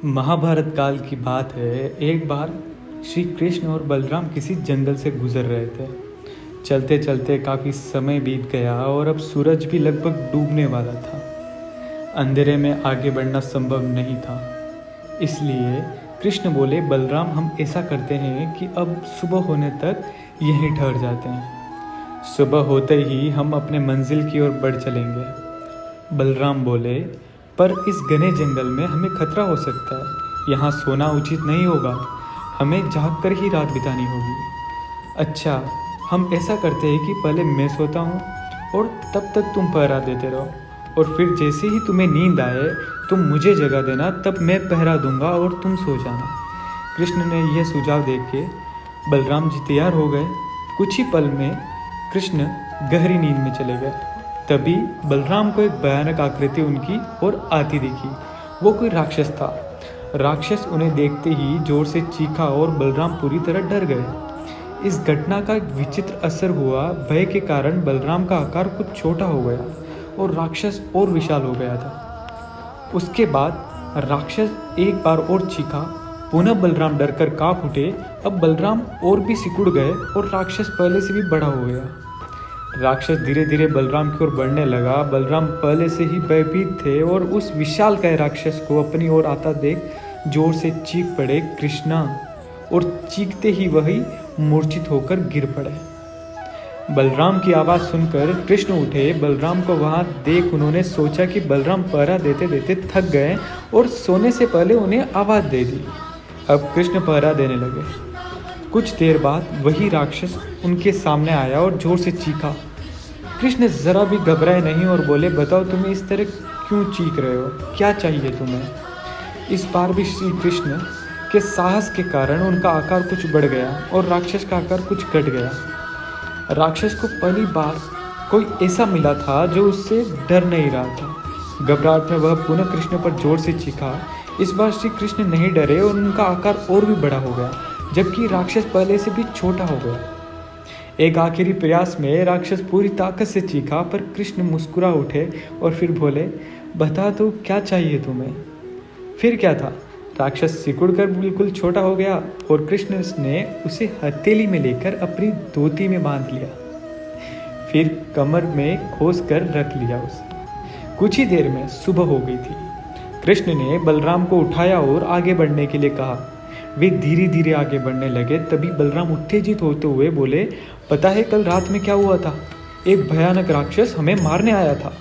महाभारत काल की बात है। एक बार श्री कृष्ण और बलराम किसी जंगल से गुजर रहे थे। चलते चलते काफ़ी समय बीत गया और अब सूरज भी लगभग डूबने वाला था। अंधेरे में आगे बढ़ना संभव नहीं था। इसलिए कृष्ण बोले, बलराम हम ऐसा करते हैं कि अब सुबह होने तक यहीं ठहर जाते हैं। सुबह होते ही हम अपने मंजिल की ओर बढ़ चलेंगे। बलराम बोले, पर इस घने जंगल में हमें खतरा हो सकता है। यहाँ सोना उचित नहीं होगा। हमें जाग कर ही रात बितानी होगी। अच्छा, हम ऐसा करते हैं कि पहले मैं सोता हूँ और तब तक तुम पहरा देते रहो, और फिर जैसे ही तुम्हें नींद आए तुम मुझे जगा देना, तब मैं पहरा दूंगा और तुम सो जाना। कृष्ण ने यह सुझाव देख के बलराम जी तैयार हो गए। कुछ ही पल में कृष्ण गहरी नींद में चले गए। तभी बलराम को एक भयानक आकृति उनकी ओर आती दिखी। वो कोई राक्षस था। राक्षस उन्हें देखते ही जोर से चीखा और बलराम पूरी तरह डर गए। इस घटना का एक विचित्र असर हुआ। भय के कारण बलराम का आकार कुछ छोटा हो गया और राक्षस और विशाल हो गया था। उसके बाद राक्षस एक बार और चीखा। पुनः बलराम डरकर कांप उठे। अब बलराम और भी सिकुड़ गए और राक्षस पहले से भी बड़ा हो गया। राक्षस धीरे धीरे बलराम की ओर बढ़ने लगा। बलराम पहले से ही भयभीत थे और उस विशालकाय राक्षस को अपनी ओर आता देख जोर से चीख पड़े, कृष्णा, और चीखते ही वही मूर्छित होकर गिर पड़े। बलराम की आवाज़ सुनकर कृष्ण उठे। बलराम को वहां देख उन्होंने सोचा कि बलराम पहरा देते देते थक गए और सोने से पहले उन्हें आवाज़ दे दी। अब कृष्ण पहरा देने लगे। कुछ देर बाद वही राक्षस उनके सामने आया और जोर से चीखा। कृष्ण जरा भी घबराए नहीं और बोले, बताओ तुम्हें इस तरह क्यों चीख रहे हो, क्या चाहिए तुम्हें? इस बार भी श्री कृष्ण के साहस के कारण उनका आकार कुछ बढ़ गया और राक्षस का आकार कुछ घट गया। राक्षस को पहली बार कोई ऐसा मिला था जो उससे डर नहीं रहा था। घबराहट में वह पुनः कृष्ण पर जोर से चीखा। इस बार श्री कृष्ण नहीं डरे और उनका आकार और भी बड़ा हो गया, जबकि राक्षस पहले से भी छोटा हो गया। एक आखिरी प्रयास में राक्षस पूरी ताकत से चीखा, पर कृष्ण मुस्कुरा उठे और फिर बोले, बता दो क्या चाहिए तुम्हें? फिर क्या था, राक्षस सिकुड़कर बिल्कुल छोटा हो गया और कृष्ण ने उसे हथेली में लेकर अपनी धोती में बांध लिया। फिर कमर में खोस कर रख लिया उसे। कुछ ही देर में सुबह हो गई थी। कृष्ण ने बलराम को उठाया और आगे बढ़ने के लिए कहा। वे धीरे धीरे आगे बढ़ने लगे। तभी बलराम उत्तेजित होते हुए बोले, पता है कल रात में क्या हुआ था? एक भयानक राक्षस हमें मारने आया था।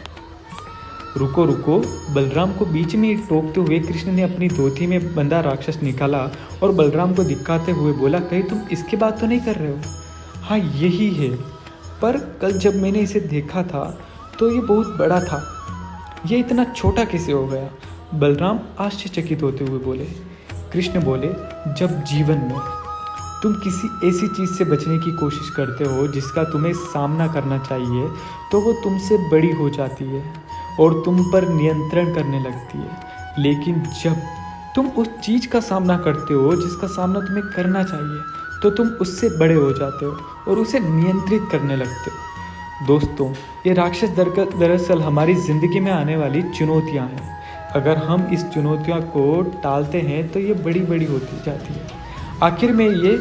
रुको रुको, बलराम को बीच में टोकते हुए कृष्ण ने अपनी धोती में बंधा राक्षस निकाला और बलराम को दिखाते हुए बोला, कहीं तुम इसकी बात तो नहीं कर रहे हो? हाँ यही है, पर कल जब मैंने इसे देखा था तो ये बहुत बड़ा था। ये इतना छोटा कैसे हो गया? बलराम आश्चर्यचकित होते हुए बोले। कृष्ण बोले, जब जीवन में तुम किसी ऐसी चीज़ से बचने की कोशिश करते हो जिसका तुम्हें सामना करना चाहिए, तो वो तुमसे बड़ी हो जाती है और तुम पर नियंत्रण करने लगती है। लेकिन जब तुम उस चीज़ का सामना करते हो जिसका सामना तुम्हें करना चाहिए, तो तुम उससे बड़े हो जाते हो और उसे नियंत्रित करने लगते हो। दोस्तों, ये राक्षस दरअसल हमारी ज़िंदगी में आने वाली चुनौतियाँ हैं। अगर हम इस चुनौतियों को टालते हैं तो ये बड़ी बड़ी होती जाती है। आखिर में ये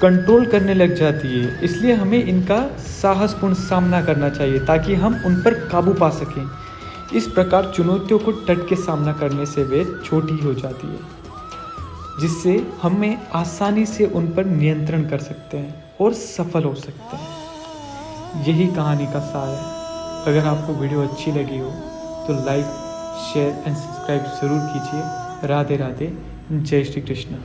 कंट्रोल करने लग जाती है। इसलिए हमें इनका साहसपूर्ण सामना करना चाहिए ताकि हम उन पर काबू पा सकें। इस प्रकार चुनौतियों को डट के सामना करने से वे छोटी हो जाती है, जिससे हमें आसानी से उन पर नियंत्रण कर सकते हैं और सफल हो सकते हैं। यही कहानी का सार है। अगर आपको वीडियो अच्छी लगी हो तो लाइक, शेयर एंड सब्सक्राइब ज़रूर कीजिए। राधे राधे। जय श्री कृष्ण।